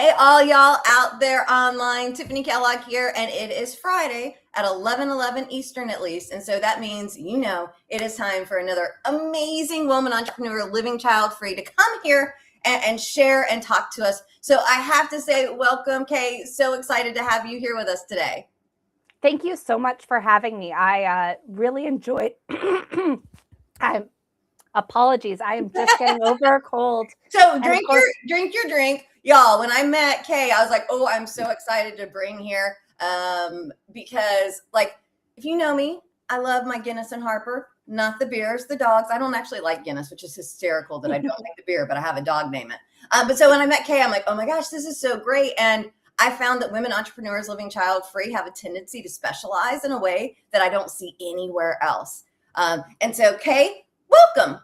Hey, all y'all out there online, Tiffanie Kellogg here, and it is Friday at 11:11 Eastern at least. And so that means, it is time for another amazing woman entrepreneur living child-free to come here and share and talk to us. So I have to say, welcome, Kay. So excited to have you here with us today. Thank you so much for having me. I really enjoyed. Apologies. I am just getting over a cold. So drink your drink. Y'all, when I met Kay, I was like, oh, I'm so excited to bring here because, if you know me, I love my Guinness and Harper, not the beers, the dogs. I don't actually like Guinness, which is hysterical that I don't like the beer, but I have a dog name it. But so when I met Kay, I'm like, oh my gosh, this is so great. And I found that women entrepreneurs living child-free have a tendency to specialize in a way that I don't see anywhere else. And so, Kay, welcome.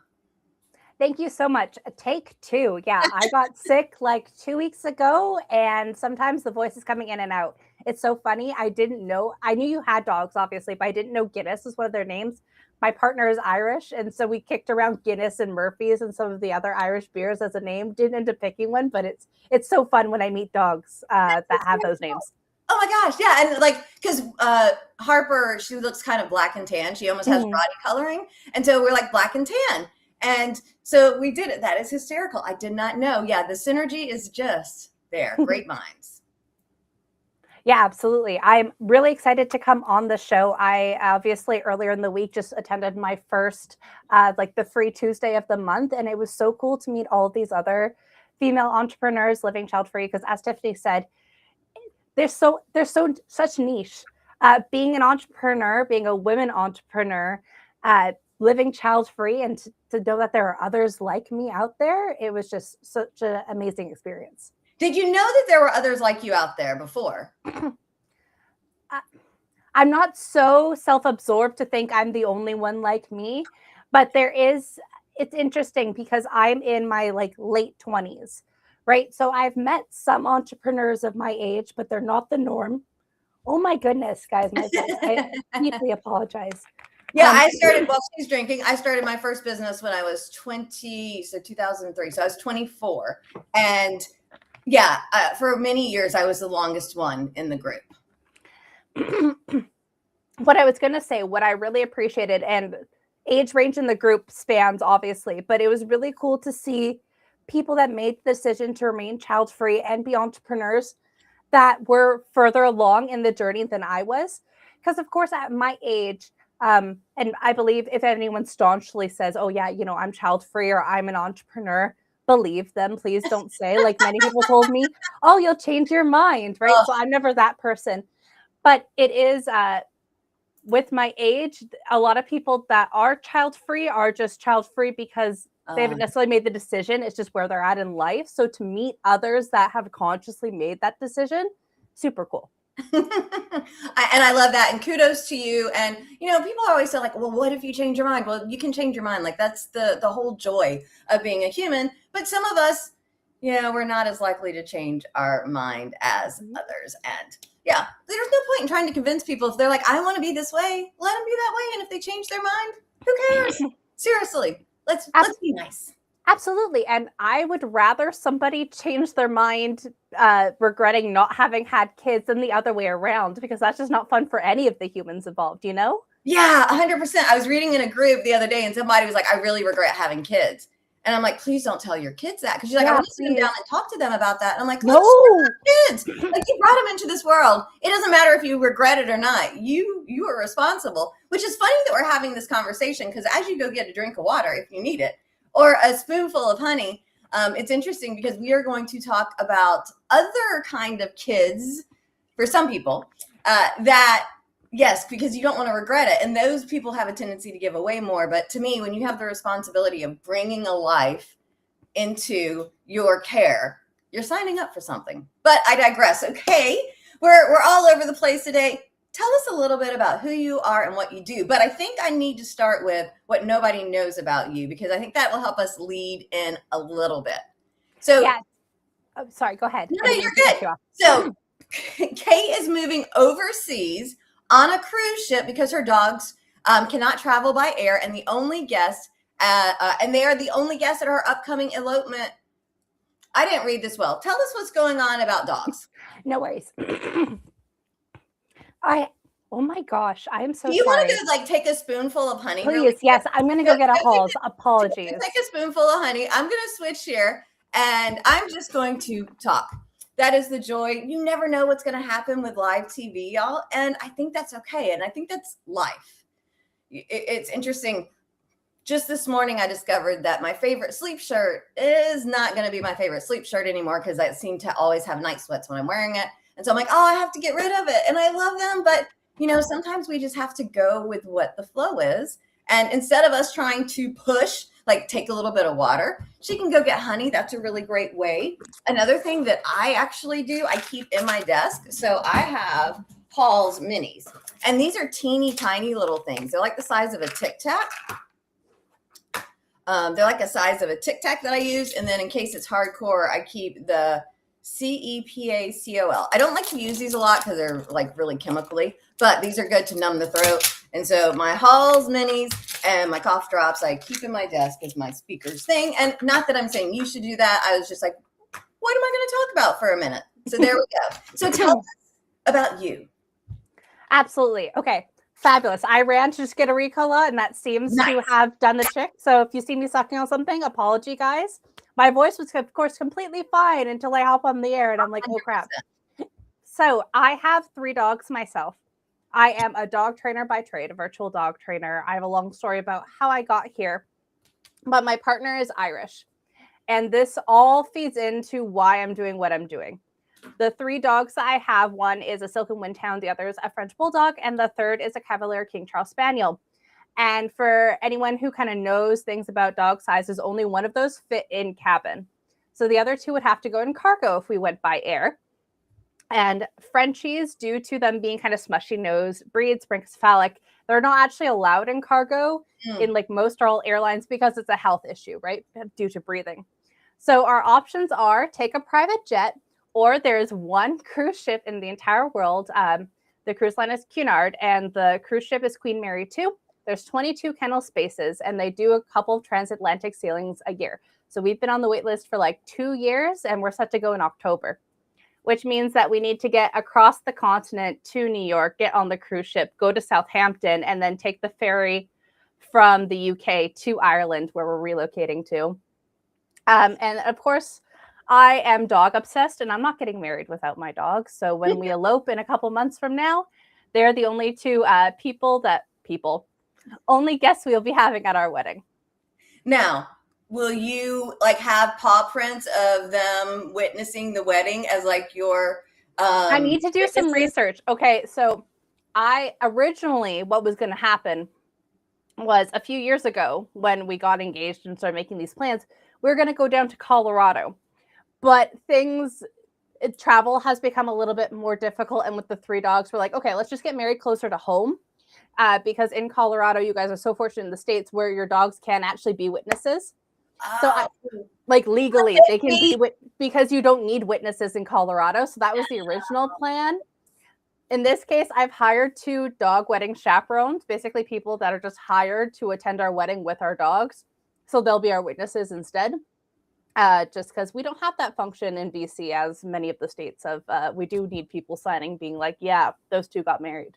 Thank you so much. Take two. Yeah, I got sick like 2 weeks ago, and sometimes the voice is coming in and out. It's so funny. I didn't know. I knew you had dogs, obviously, but I didn't know Guinness is one of their names. My partner is Irish, and so we kicked around Guinness and Murphy's and some of the other Irish beers as a name. Didn't end up picking one, but it's so fun when I meet dogs that have those names. Oh my gosh, yeah, and because Harper, she looks kind of black and tan. She almost has body coloring, and so we're like black and tan. And so we did it. That is hysterical. I did not know. Yeah, the synergy is just there. Great minds. Yeah, absolutely. I'm really excited to come on the show. I obviously earlier in the week just attended my first the free Tuesday of the month. And it was so cool to meet all of these other female entrepreneurs living child-free. Because as Tiffanie said, there's such niche. Being an entrepreneur, being a women entrepreneur, living child-free, and to know that there are others like me out there, it was just such an amazing experience. Did you know that there were others like you out there before? I'm not so self-absorbed to think I'm the only one like me, but it's interesting because I'm in my late 20s, right? So I've met some entrepreneurs of my age, but they're not the norm. Oh my goodness, guys, I deeply apologize. Yeah, I started while she's drinking. I started my first business when I was 20, so 2003. So I was 24. And yeah, for many years, I was the longest one in the group. What I was going to say, what I really appreciated, and age range in the group spans, obviously, but it was really cool to see people that made the decision to remain child-free and be entrepreneurs that were further along in the journey than I was. Because, of course, at my age, and I believe if anyone staunchly says, oh, yeah, I'm child-free or I'm an entrepreneur, believe them. Please don't say, like many people told me, oh, you'll change your mind, right? So I'm never that person. But it is, with my age, a lot of people that are child-free are just child-free because they haven't necessarily made the decision. It's just where they're at in life. So to meet others that have consciously made that decision, super cool. And I love that. And kudos to you. And, people always say well, what if you change your mind? Well, you can change your mind. That's the whole joy of being a human. But some of us, we're not as likely to change our mind as others. And yeah, there's no point in trying to convince people if they're like, I want to be this way, let them be that way. And if they change their mind, who cares? Seriously, let's be nice. Absolutely. And I would rather somebody change their mind regretting not having had kids than the other way around, because that's just not fun for any of the humans involved, Yeah, 100%. I was reading in a group the other day and somebody was like, I really regret having kids. And I'm like, please don't tell your kids that. Because she's like, I want to sit them down and talk to them about that. And I'm like, no, kids. You brought them into this world. It doesn't matter if you regret it or not. You are responsible, which is funny that we're having this conversation, because as you go get a drink of water, if you need it, or a spoonful of honey, it's interesting because we are going to talk about other kind of kids for some people that, yes, because you don't want to regret it. And those people have a tendency to give away more. But to me, when you have the responsibility of bringing a life into your care, you're signing up for something. But I digress. Okay, we're all over the place today. Tell us a little bit about who you are and what you do. But I think I need to start with what nobody knows about you, because I think that will help us lead in a little bit. So, yeah. Oh, sorry, go ahead. No, you're good. So Kay is moving overseas on a cruise ship because her dogs cannot travel by air, and the only guest, and they are the only guest at her upcoming elopement I didn't read this well. Tell us what's going on about dogs. No worries. Oh my gosh, I am so Do you sorry. want to go like take a spoonful of honey? Please, really yes, I'm gonna go get a Halls. Apologies. Take a spoonful of honey. I'm gonna switch here, and I'm just going to talk. That is the joy. You never know what's going to happen with live TV, y'all, and I think that's okay, and I think that's life. It's interesting. Just this morning, I discovered that my favorite sleep shirt is not going to be my favorite sleep shirt anymore because I seem to always have night sweats when I'm wearing it. And so I'm like, oh, I have to get rid of it. And I love them. But, sometimes we just have to go with what the flow is. And instead of us trying to push, like take a little bit of water, she can go get honey. That's a really great way. Another thing that I actually do, I keep in my desk. So I have Paul's minis. And these are teeny tiny little things. They're like the size of a Tic Tac. They're like a size of a Tic Tac that I use. And then in case it's hardcore, I keep the CEPACOL. I don't like to use these a lot because they're like really chemically, but these are good to numb the throat. And so my Halls minis and my cough drops, I keep in my desk as my speakers thing. And not that I'm saying you should do that. I was just like, what am I going to talk about for a minute? So there we go. So tell us about you. Absolutely. Okay. Fabulous. I ran to just get a Ricola, and that seems to have done the trick. So if you see me sucking on something, apology, guys. My voice was, of course, completely fine until I hop on the air, and I'm like, 100%. Oh, crap. So I have 3 dogs myself. I am a dog trainer by trade, a virtual dog trainer. I have a long story about how I got here, but my partner is Irish, and this all feeds into why I'm doing what I'm doing. The 3 dogs that I have, one is a Silken Windhound, the other is a French Bulldog, and the third is a Cavalier King Charles Spaniel. And for anyone who kind of knows things about dog sizes, only one of those fit in cabin. So the other 2 would have to go in cargo if we went by air. And Frenchies, due to them being kind of smushy nose breeds, brachycephalic, they're not actually allowed in cargo in like most or all airlines because it's a health issue, right? Due to breathing. So our options are take a private jet, or there's one cruise ship in the entire world. The cruise line is Cunard, and the cruise ship is Queen Mary 2. There's 22 kennel spaces, and they do a couple of transatlantic sailings a year. So we've been on the wait list for like 2 years, and we're set to go in October, which means that we need to get across the continent to New York, get on the cruise ship, go to Southampton, and then take the ferry from the UK to Ireland, where we're relocating to. And of course, I am dog obsessed, and I'm not getting married without my dogs. So when we elope in a couple months from now, they're the only 2 only guests we'll be having at our wedding. Now, will you like have paw prints of them witnessing the wedding as like your I need to do some research. Okay, so what was going to happen was a few years ago when we got engaged and started making these plans, we were going to go down to Colorado. But travel has become a little bit more difficult. And with the 3 dogs, we're like, okay, let's just get married closer to home. Because in Colorado, you guys are so fortunate in the States where your dogs can actually be witnesses. So legally, they can be because you don't need witnesses in Colorado. So that was the original plan. In this case, I've hired 2 dog wedding chaperones, basically people that are just hired to attend our wedding with our dogs. So they'll be our witnesses instead. Just because we don't have that function in BC as many of the states have. We do need people signing being like, yeah, those 2 got married.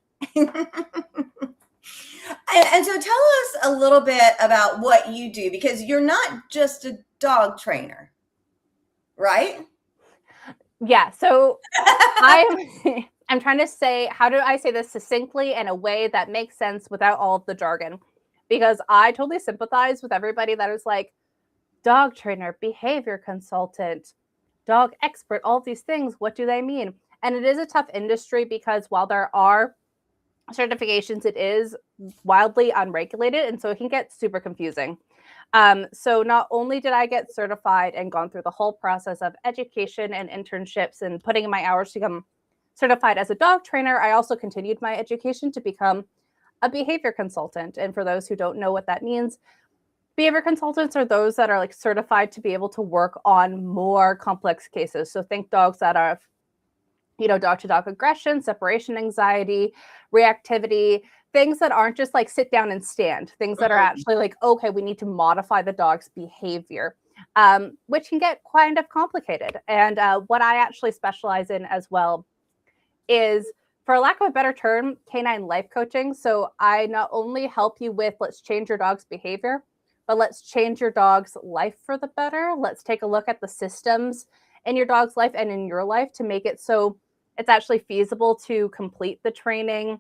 And so tell us a little bit about what you do, because you're not just a dog trainer, right? Yeah. So I'm trying to say, how do I say this succinctly in a way that makes sense without all of the jargon? Because I totally sympathize with everybody that is like, dog trainer, behavior consultant, dog expert, all these things. What do they mean? And it is a tough industry because while there are certifications, it is wildly unregulated. And so it can get super confusing. So not only did I get certified and gone through the whole process of education and internships and putting in my hours to become certified as a dog trainer, I also continued my education to become a behavior consultant. And for those who don't know what that means, behavior consultants are those that are like certified to be able to work on more complex cases. So think dogs that are, dog-to-dog aggression, separation anxiety, reactivity, things that aren't just like sit down and stand, things that are actually like, okay, we need to modify the dog's behavior. which can get kind of complicated. And what I actually specialize in as well is, for lack of a better term, canine life coaching. So I not only help you with let's change your dog's behavior, but let's change your dog's life for the better. Let's take a look at the systems in your dog's life and in your life to make it so it's actually feasible to complete the training.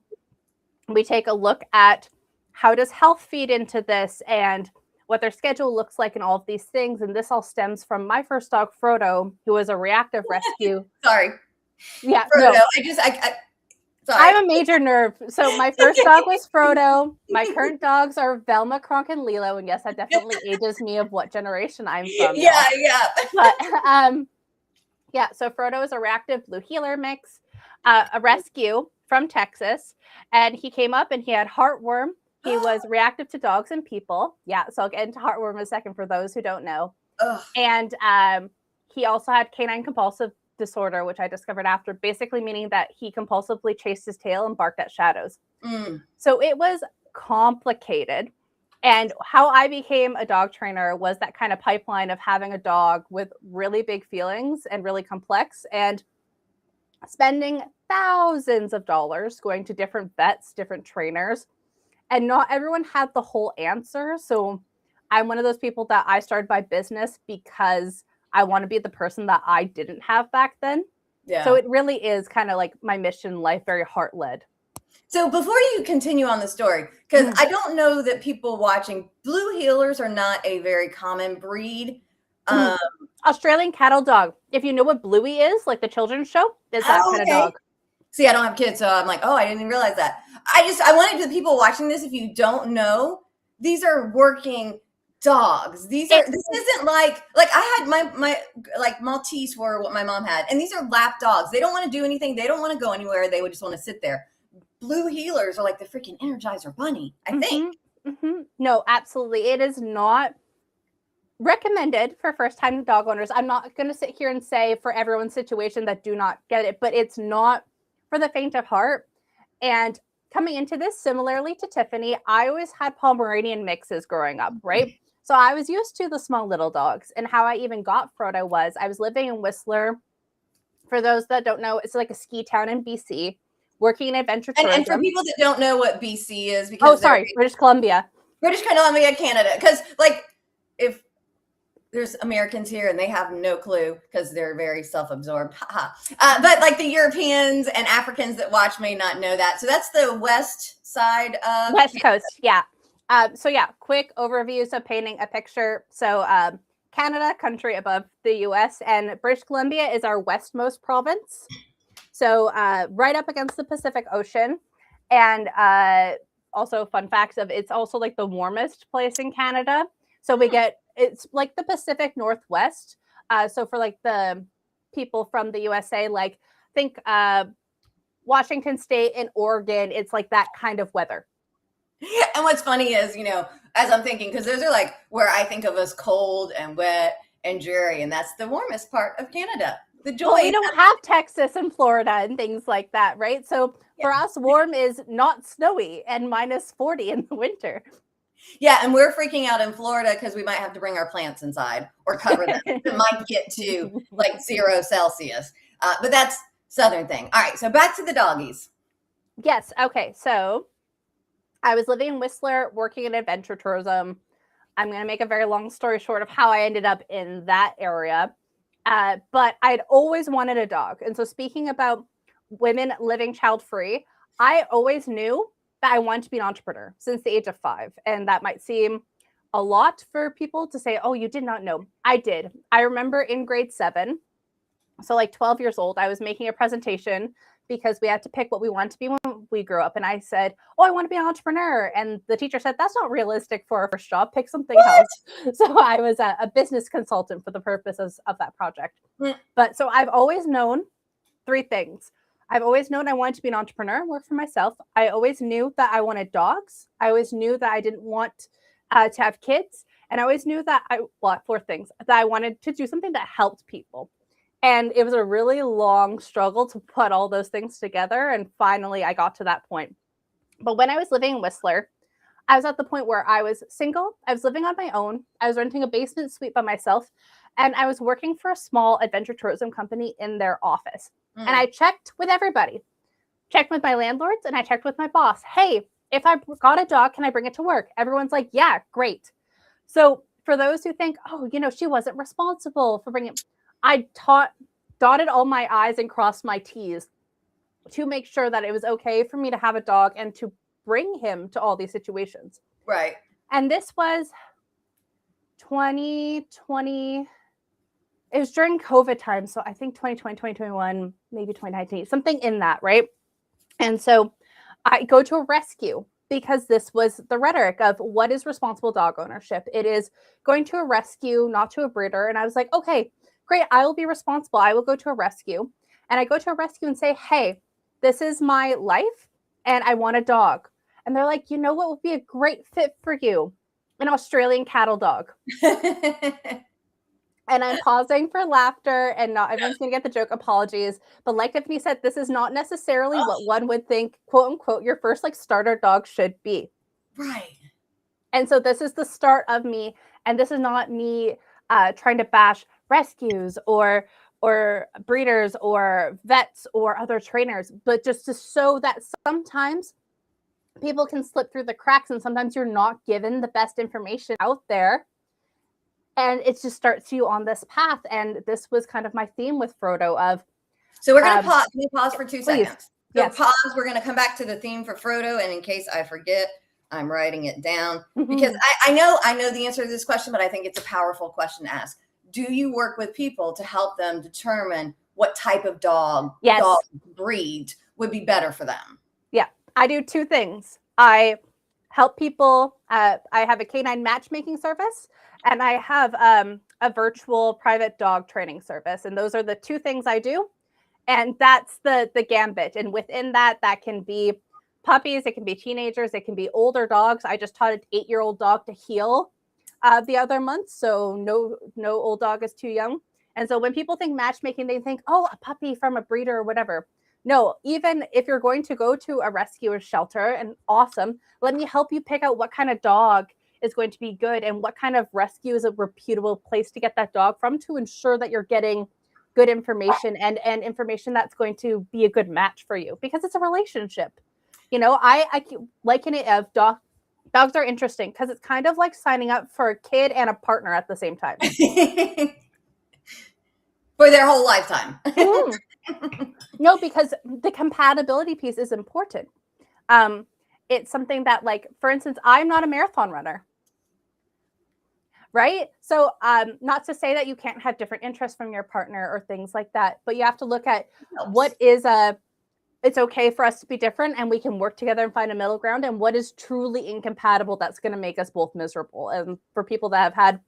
We take a look at how does health feed into this and what their schedule looks like and all of these things. And this all stems from my first dog, Frodo, who was a reactive rescue. Sorry. Yeah. Frodo, No. Sorry. I'm a major nerd. So my first dog was Frodo. My current dogs are Velma, Kronk, and Lilo. And yes, that definitely ages me of what generation I'm from. Yeah. But yeah, so Frodo is a reactive blue heeler mix, a rescue from Texas. And he came up and he had heartworm. He was reactive to dogs and people. Yeah, so I'll get into heartworm in a second for those who don't know. Ugh. And he also had canine compulsive disorder, which I discovered after, basically meaning that he compulsively chased his tail and barked at shadows. So it was complicated. And how I became a dog trainer was that kind of pipeline of having a dog with really big feelings and really complex, and spending thousands of dollars going to different vets, different trainers, and not everyone had the whole answer. So I'm one of those people that I started my business because I want to be the person that I didn't have back then. Yeah. So it really is kind of like my mission in life, very heart-led. So before you continue on the story, because I don't know that people watching, blue heelers are not a very common breed. Australian cattle dog. If you know what Bluey is, like the children's show, is that kind of dog. See, I don't have kids, so I'm like, oh, I didn't even realize that. I wanted the people watching this, if you don't know, these are working dogs. This isn't like I had my like Maltese were what my mom had, and these are lap dogs. They don't want to do anything. They don't want to go anywhere. They would just want to sit there. Blue heelers are like the freaking Energizer Bunny, I think. No, absolutely. It is not recommended for first-time dog owners. I'm not going to sit here and say for everyone's situation that do not get it, but it's not for the faint of heart. And coming into this, similarly to Tiffanie, I always had Pomeranian mixes growing up, right? So I was used to the small little dogs. And how I even got Frodo was I was living in Whistler. For those that don't know, it's like a ski town in BC, working in adventure tourism. And for people that don't know what BC is, because British Columbia. British Columbia, Canada. Because like if there's Americans here and they have no clue because they're very self-absorbed. But like the Europeans and Africans that watch may not know that. So that's the west side of West Coast. Yeah. So yeah, quick overview. So painting a picture. So Canada, country above the US, and British Columbia is our westmost province. So right up against the Pacific Ocean. And also fun facts of it's also like the warmest place in Canada. So it's like the Pacific Northwest. So for like the people from the USA, like think Washington State and Oregon, it's like that kind of weather. And what's funny is, as I'm thinking, because those are like where I think of as cold and wet and dreary, and that's the warmest part of Canada. The joy. Well, we don't have Texas and Florida and things like that, right? So for us, warm is not snowy and minus 40 in the winter. Yeah, and we're freaking out in Florida because we might have to bring our plants inside or cover them. It might get to like 0 Celsius. But that's Southern thing. All right, so back to the doggies. Yes, okay. So I was living in Whistler, working in adventure tourism. I'm going to make a very long story short of how I ended up in that area. But I'd always wanted a dog. And so speaking about women living child-free, I always knew that I wanted to be an entrepreneur since the age of 5. And that might seem a lot for people to say, oh, you did not know. I did. I remember in grade 7, so like 12 years old, I was making a presentation because we had to pick what we wanted to be when we grew up. And I said, oh, I want to be an entrepreneur. And the teacher said, that's not realistic for a first job. Pick something else. So I was a business consultant for the purposes of that project. But so I've always known 3 things. I've always known I wanted to be an entrepreneur, work for myself. I always knew that I wanted dogs. I always knew that I didn't want to have kids. And I always knew that 4 things, that I wanted to do something that helped people. And it was a really long struggle to put all those things together. And finally, I got to that point. But when I was living in Whistler, I was at the point where I was single. I was living on my own. I was renting a basement suite by myself. And I was working for a small adventure tourism company in their office. And I checked with everybody. Checked with my landlords and I checked with my boss. Hey, if I got a dog, can I bring it to work? Everyone's like, yeah, great. So for those who think, oh, she wasn't responsible for bringing, I dotted all my I's and crossed my T's to make sure that it was okay for me to have a dog and to bring him to all these situations. Right. And this was 2020. It was during COVID time. So I think 2020, 2021, maybe 2019, something in that, right? And so I go to a rescue because this was the rhetoric of what is responsible dog ownership. It is going to a rescue, not to a breeder. And I was like, okay, great. I will be responsible. I will go to a rescue. And I go to a rescue and say, hey, this is my life and I want a dog. And they're like, you know what would be a great fit for you? An Australian cattle dog. And I'm pausing for laughter and not everyone's going to get the joke. Apologies. But like Tiffanie said, this is not necessarily what one would think, quote unquote, your first like starter dog should be. Right. And so this is the start of me. And this is not me trying to bash rescues or breeders or vets or other trainers, but just to show that sometimes people can slip through the cracks and sometimes you're not given the best information out there. And it just starts you on this path. And this was kind of my theme with Frodo of. So we're going to pause. Can we pause for 2 seconds? So yes. Pause. We're going to come back to the theme for Frodo. And in case I forget, I'm writing it down because I know the answer to this question, but I think it's a powerful question to ask. Do you work with people to help them determine what type of dog breed would be better for them? Yeah, I do 2 things. I help people. I have a canine matchmaking service. And I have a virtual private dog training service. And those are the 2 things I do. And that's the gambit. And within that can be puppies. It can be teenagers. It can be older dogs. I just taught an 8-year-old dog to heel the other month. So no old dog is too young. And so when people think matchmaking, they think, oh, a puppy from a breeder or whatever. No, even if you're going to go to a rescue or shelter, and awesome, let me help you pick out what kind of dog is going to be good and what kind of rescue is a reputable place to get that dog from to ensure that you're getting good information and information that's going to be a good match for you because it's a relationship. I keep liken it of dogs are interesting because it's kind of like signing up for a kid and a partner at the same time. For their whole lifetime. No, because the compatibility piece is important. It's something that, like, for instance, I'm not a marathon runner. Right? So not to say that you can't have different interests from your partner or things like that, but you have to look at what is it's okay for us to be different and we can work together and find a middle ground, and what is truly incompatible that's going to make us both miserable. And for people that have had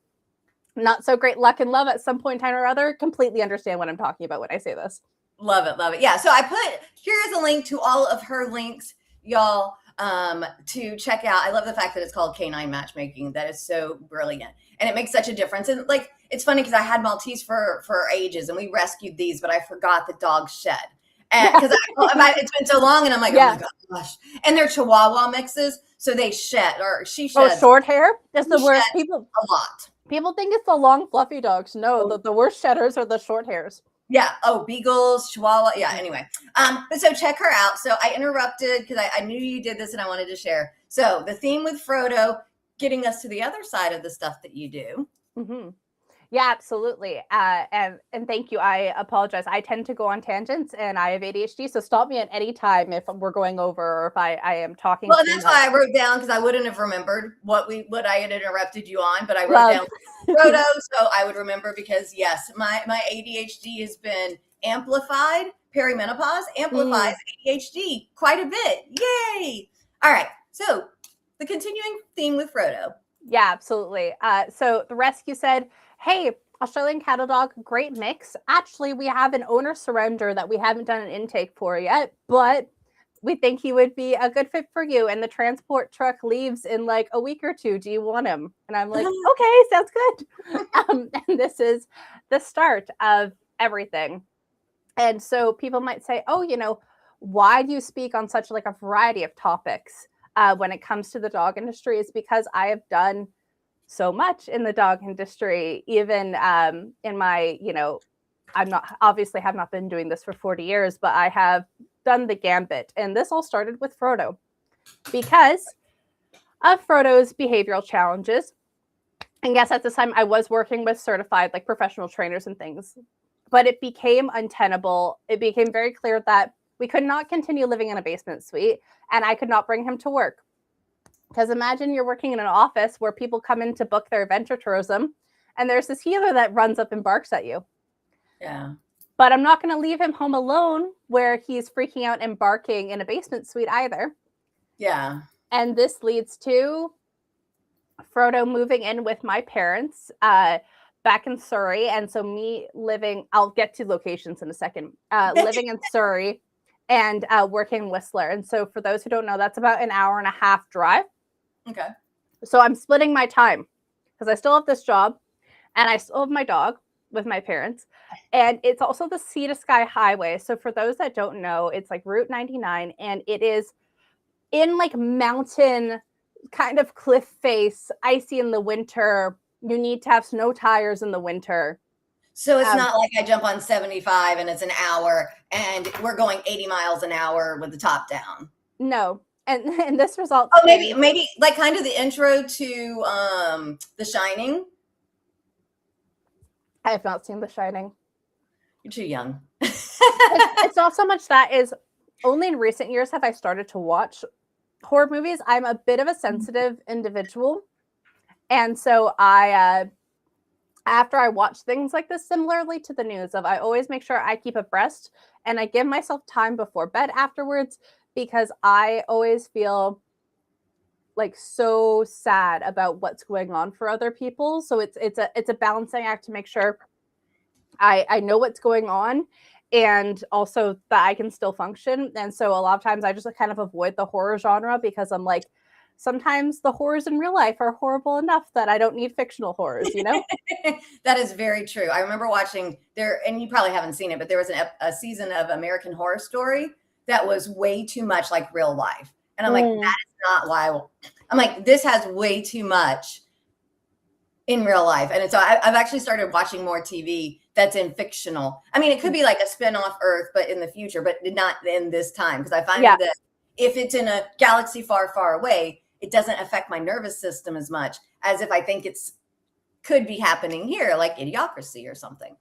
not so great luck and love at some point in time or other, completely understand what I'm talking about when I say this. Love it. Love it. Yeah. So here's a link to all of her links, y'all, to check out. I love the fact that it's called Canine Matchmaking. That is so brilliant. And it makes such a difference. And like, it's funny because I had Maltese for ages and we rescued these, but I forgot the dogs shed. And because it's been so long and I'm like, oh my gosh. And they're Chihuahua mixes. So they shed, or she sheds. Oh, short hair? That's the worst. People a lot. People think it's the long fluffy dogs. No, the worst shedders are the short hairs. Yeah. Oh, beagles, Chihuahua. Yeah. Anyway. But so check her out. So I interrupted because I knew you did this and I wanted to share. So the theme with Frodo, getting us to the other side of the stuff that you do. Mm-hmm. Yeah, absolutely. And thank you. I apologize. I tend to go on tangents and I have ADHD. So stop me at any time if we're going over or if I am talking. Well, that's why I wrote down, because I wouldn't have remembered what I had interrupted you on, but I wrote down Frodo so I would remember, because yes, my ADHD has been amplified. Perimenopause amplifies ADHD quite a bit. Yay. All right. So the continuing theme with Frodo. Yeah, absolutely. So the rescue said, hey, Australian cattle dog, great mix. Actually, we have an owner surrender that we haven't done an intake for yet, but we think he would be a good fit for you. And the transport truck leaves in like a week or 2. Do you want him? And I'm like, okay, sounds good. And this is the start of everything. And so people might say, oh, why do you speak on such like a variety of topics? when it comes to the dog industry is because I have done so much in the dog industry, even in my, I'm not obviously have not been doing this for 40 years, but I have done the gambit. And this all started with Frodo because of Frodo's behavioral challenges. And yes, at this time I was working with certified like professional trainers and things, but it became untenable. It became very clear that we could not continue living in a basement suite and I could not bring him to work. Because imagine you're working in an office where people come in to book their adventure tourism and there's this healer that runs up and barks at you. Yeah. But I'm not going to leave him home alone where he's freaking out and barking in a basement suite either. Yeah. And this leads to Frodo moving in with my parents back in Surrey. And so me living, I'll get to locations in a second, living in Surrey and working in Whistler. And so for those who don't know, that's about an hour and a half drive. Okay. So I'm splitting my time because I still have this job and I still have my dog with my parents. And it's also the Sea to Sky Highway. So for those that don't know, it's like Route 99 and it is in like mountain kind of cliff face, icy in the winter. You need to have snow tires in the winter. So it's not like I jump on 75 and it's an hour and we're going 80 miles an hour with the top down. No. And this results. Oh, maybe like kind of the intro to The Shining. I have not seen The Shining. You're too young. It's not so much that is only in recent years have I started to watch horror movies. I'm a bit of a sensitive individual. And so after I watch things like this, similarly to the news I always make sure I keep abreast and I give myself time before bed afterwards because I always feel like so sad about what's going on for other people. So it's a balancing act to make sure I know what's going on and also that I can still function. And so a lot of times I just kind of avoid the horror genre because I'm like, sometimes the horrors in real life are horrible enough that I don't need fictional horrors, That is very true. I remember watching there, and you probably haven't seen it, but there was a season of American Horror Story that was way too much like real life. And I'm like, that is not why. I'm like, this has way too much in real life. And so I've actually started watching more TV that's in fictional. I mean, it could be like a spin-off Earth, but in the future, but not in this time. Because I find that if it's in a galaxy far, far away, it doesn't affect my nervous system as much as if I think could be happening here, like Idiocracy or something.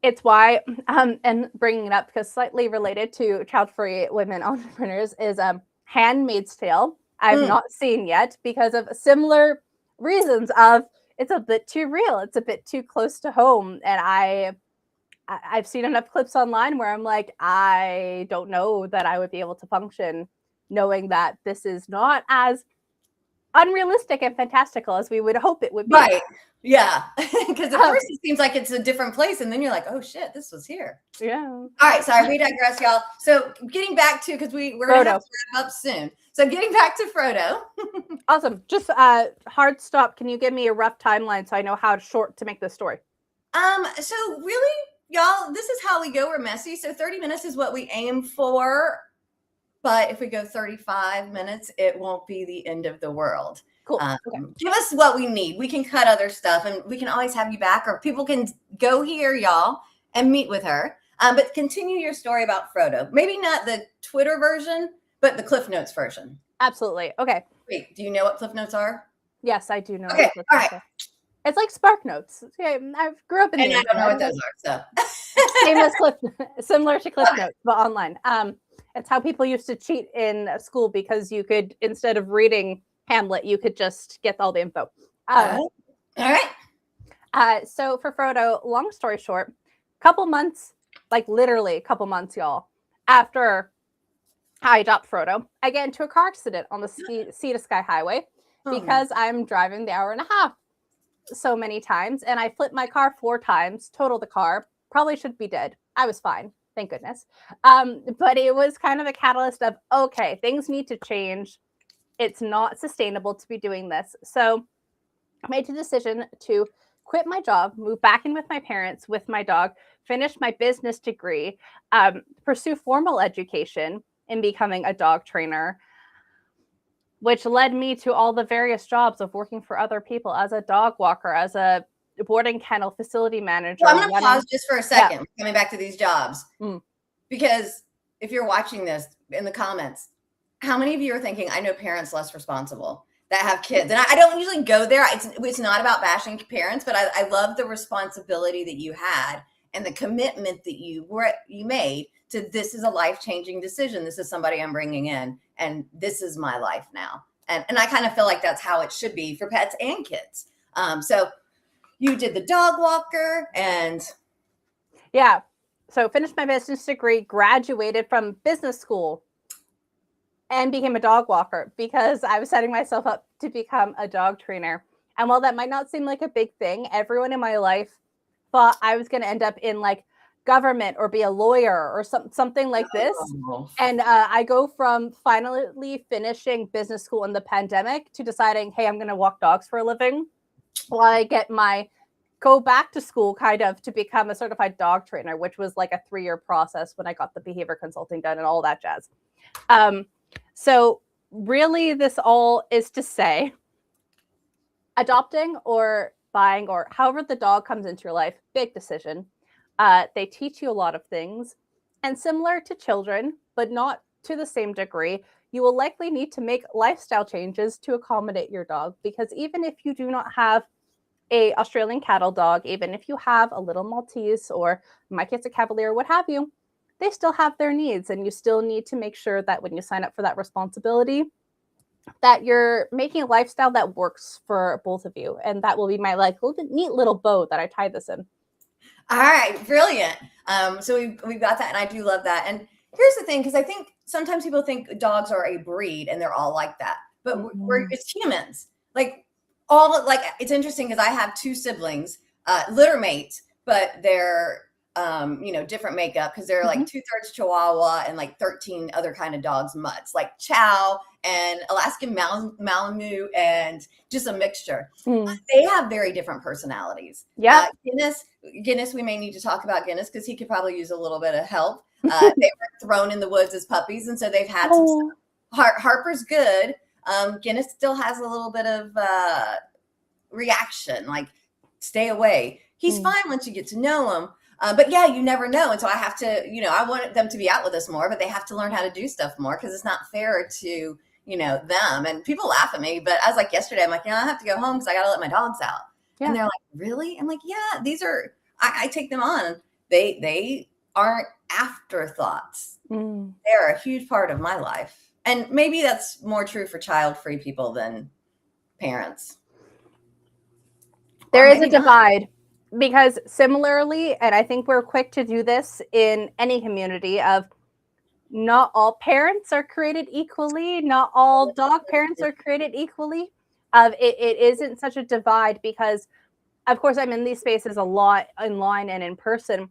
It's why, and bringing it up because slightly related to child-free women entrepreneurs is Handmaid's Tale. I've not seen yet because of similar reasons of it's a bit too real. It's a bit too close to home. And I've seen enough clips online where I'm like, I don't know that I would be able to function knowing that this is not as unrealistic and fantastical as we would hope it would be. Right. Yeah. Because at first it seems like it's a different place. And then you're like, oh shit, this was here. Yeah. All right. Sorry. We digress, y'all. So getting back to, because we're going to have to wrap up soon. So getting back to Frodo. Awesome. Just hard stop. Can you give me a rough timeline so I know how short to make this story? So really, y'all, this is how we go. We're messy. So 30 minutes is what we aim for. But if we go 35 minutes, it won't be the end of the world. Cool. Okay. Give us what we need. We can cut other stuff and we can always have you back, or people can go here, y'all, and meet with her. But continue your story about Frodo. Maybe not the Twitter version, but the Cliff Notes version. Absolutely. Okay. Wait, do you know what Cliff Notes are? Yes, I do know. Okay. All right. It's like Spark Notes. Okay, I grew up in and I don't know what those are. So same as similar to Cliff Notes, but online. It's how people used to cheat in school because you could, instead of reading Hamlet, you could just get all the info. All right. So for Frodo, long story short, couple months, like literally a couple months, y'all, after I adopt Frodo, I get into a car accident on the Sea to Sky Highway because I'm driving the hour and a half so many times, and I flipped my car 4 times, totaled the car, probably should be dead. I was fine. Thank goodness. But it was kind of a catalyst of, okay, things need to change. It's not sustainable to be doing this. So I made the decision to quit my job, move back in with my parents, with my dog, finish my business degree, pursue formal education in becoming a dog trainer. which led me to all the various jobs of working for other people as a dog walker, as a boarding kennel facility manager. Well, I'm going to pause just for a second, coming back to these jobs, because if you're watching this in the comments, how many of you are thinking, I know parents less responsible that have kids? And I don't usually go there. It's not about bashing parents, but I love the responsibility that you had and the commitment that you made to, this is a life-changing decision. This is somebody I'm bringing in, and this is my life now. And I kind of feel like that's how it should be for pets and kids. So you did the dog walker and. Yeah. So finished my business degree, graduated from business school, and became a dog walker because I was setting myself up to become a dog trainer. And while that might not seem like a big thing, everyone in my life thought I was going to end up in like government or be a lawyer or something like this. Oh. And I go from finally finishing business school in the pandemic to deciding, hey, I'm going to walk dogs for a living while I get go back to school kind of to become a certified dog trainer, which was like a 3-year process when I got the behavior consulting done and all that jazz. So really this all is to say, adopting or buying or however the dog comes into your life, big decision. They teach you a lot of things, and similar to children, but not to the same degree, you will likely need to make lifestyle changes to accommodate your dog, because even if you do not have a Australian cattle dog, even if you have a little Maltese or my kid's a Cavalier, what have you, they still have their needs, and you still need to make sure that when you sign up for that responsibility, that you're making a lifestyle that works for both of you. And that will be my like neat little bow that I tie this in. All right, brilliant. So we've got that, and I do love that. And here's the thing, because I think sometimes people think dogs are a breed and they're all like that, but it's humans. Like it's interesting because I have 2 siblings, litter mates, but they're different makeup, because they're like 2/3 Chihuahua and like 13 other kind of dogs, mutts, like Chow and Alaskan Malamute, and just a mixture. They have very different personalities. Yeah. Guinness, we may need to talk about Guinness because he could probably use a little bit of help. They were thrown in the woods as puppies, and so they've had some stuff. Harper's good. Guinness still has a little bit of reaction, like stay away. He's fine once you get to know him. But yeah, you never know. And so I have to, I want them to be out with us more, but they have to learn how to do stuff more, because it's not fair to, them. And people laugh at me, but I was like, yesterday, I'm like, I have to go home because I got to let my dogs out. Yeah. And they're like, really? I'm like, yeah, these are, I take them on. They aren't afterthoughts. They're a huge part of my life. And maybe that's more true for child-free people than parents. There is a divide. Because similarly, and I think we're quick to do this in any community, of not all parents are created equally, not all dog parents are created equally. It isn't such a divide because, of course, I'm in these spaces a lot online and in person.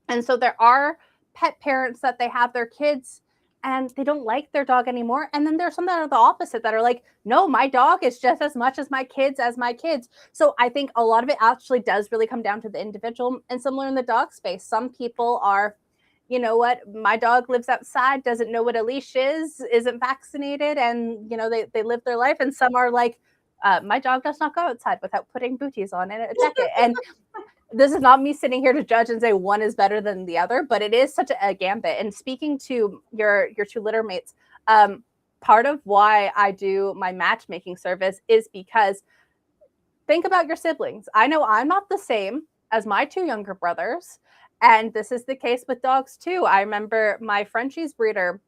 And so there are pet parents that they have their kids and they don't like their dog anymore. And then there's some that are the opposite, that are like, no, my dog is just as much as my kids. So I think a lot of it actually does really come down to the individual. And similar in the dog space, some people are, you know what, my dog lives outside, doesn't know what a leash is, isn't vaccinated, and, they live their life. And some are like, my dog does not go outside without putting booties on and a jacket. And this is not me sitting here to judge and say one is better than the other, but it is such a gambit. And speaking to your 2 litter mates, part of why I do my matchmaking service is because think about your siblings. I know I'm not the same as my 2 younger brothers, and this is the case with dogs too. I remember my Frenchie's breeder,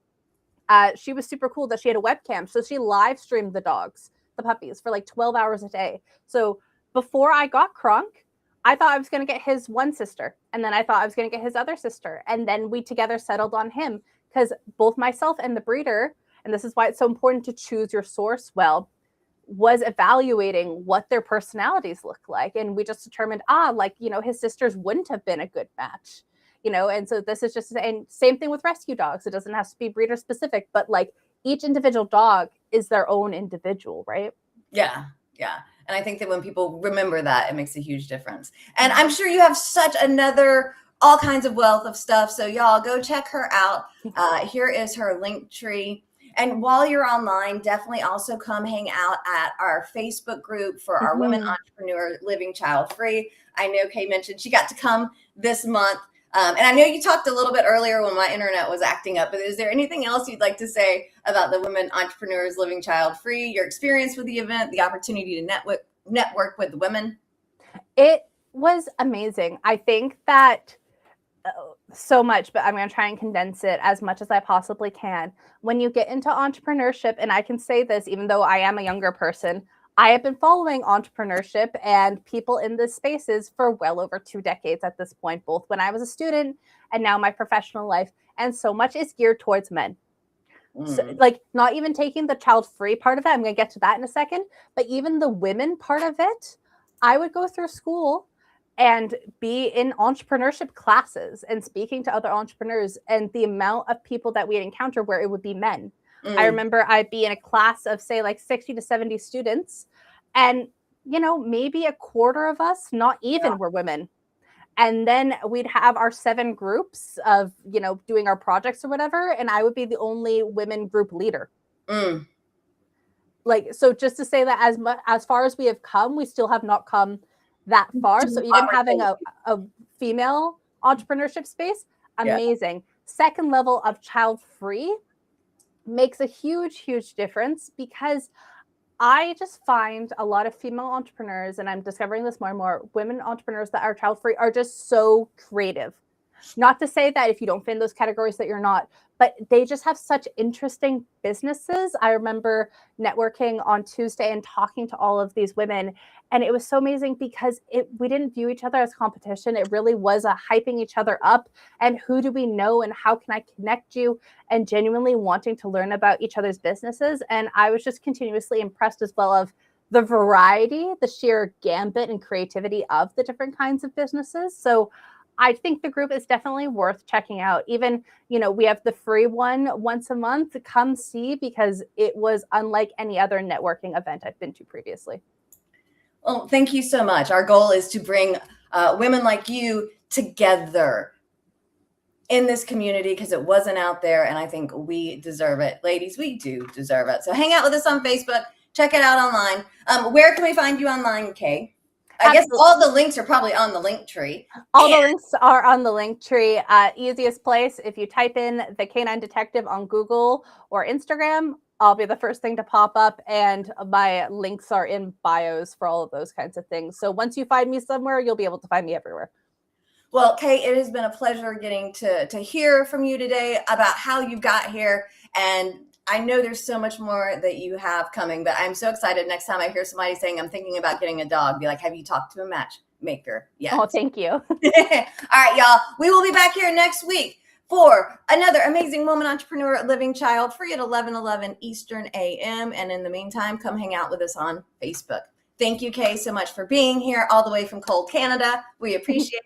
she was super cool that she had a webcam, so she live streamed the puppies for like 12 hours a day. So before I got Kronk, I thought I was going to get his one sister, and then I thought I was going to get his other sister, and then we together settled on him, because both myself and the breeder, and this is why it's so important to choose your source well, was evaluating what their personalities look like. And we just determined, his sisters wouldn't have been a good match, and so this is just, and same thing with rescue dogs. It doesn't have to be breeder specific, but like each individual dog is their own individual, right? Yeah. Yeah. And I think that when people remember that, it makes a huge difference. And I'm sure you have such all kinds of wealth of stuff. So y'all go check her out. Here is her link tree. And while you're online, definitely also come hang out at our Facebook group for our women entrepreneur living child free. I know Kay mentioned she got to come this month. And I know you talked a little bit earlier when my internet was acting up, but is there anything else you'd like to say about the Women Entrepreneurs Living Child Free, your experience with the event, the opportunity to network with women? It was amazing. I think that so much, but I'm going to try and condense it as much as I possibly can. When you get into entrepreneurship, and I can say this even though I am a younger person, I have been following entrepreneurship and people in this spaces for well over 2 decades at this point, both when I was a student and now my professional life. And so much is geared towards men. So, like, not even taking the child-free part of it, I'm going to get to that in a second, but even the women part of it, I would go through school and be in entrepreneurship classes and speaking to other entrepreneurs, and the amount of people that we'd encounter where it would be men. I remember I'd be in a class of, say, like 60 to 70 students, and, you know, maybe a quarter of us, not even, were women. And then we'd have our 7 groups of, you know, doing our projects or whatever, and I would be the only women group leader. Like, so just to say that as far as we have come, we still have not come that far. So even having a female entrepreneurship space, amazing. Second level of child free makes a huge, huge difference, because I just find a lot of female entrepreneurs, and I'm discovering this more and more, women entrepreneurs that are child free are just so creative. Not to say that if you don't fit in those categories that you're not, but they just have such interesting businesses. I remember networking on Tuesday and talking to all of these women, and it was so amazing because we didn't view each other as competition. It really was a hyping each other up, and who do we know and how can I connect you, and genuinely wanting to learn about each other's businesses. And I was just continuously impressed as well of the variety, the sheer gambit and creativity of the different kinds of businesses. So I think the group is definitely worth checking out. Even, you know, we have the free one once a month. Come see, because it was unlike any other networking event I've been to previously. Well, thank you so much. Our goal is to bring women like you together in this community, because it wasn't out there, and I think we deserve it. Ladies, we do deserve it. So hang out with us on Facebook. Check it out online. Where can we find you online, Kay? I guess all the links are probably on the link tree. All the links are on the link tree. Easiest place, if you type in the Canine Detective on Google or Instagram, I'll be the first thing to pop up, and my links are in bios for all of those kinds of things. So once you find me somewhere, you'll be able to find me everywhere. Well, Kay, it has been a pleasure getting to hear from you today about how you got here. And I know there's so much more that you have coming, but I'm so excited next time I hear somebody saying, I'm thinking about getting a dog, be like, have you talked to a matchmaker yet? Oh, thank you. All right, y'all. We will be back here next week for another amazing woman entrepreneur living child free at 11:11 Eastern AM. And in the meantime, come hang out with us on Facebook. Thank you, Kay, so much for being here all the way from cold Canada. We appreciate it.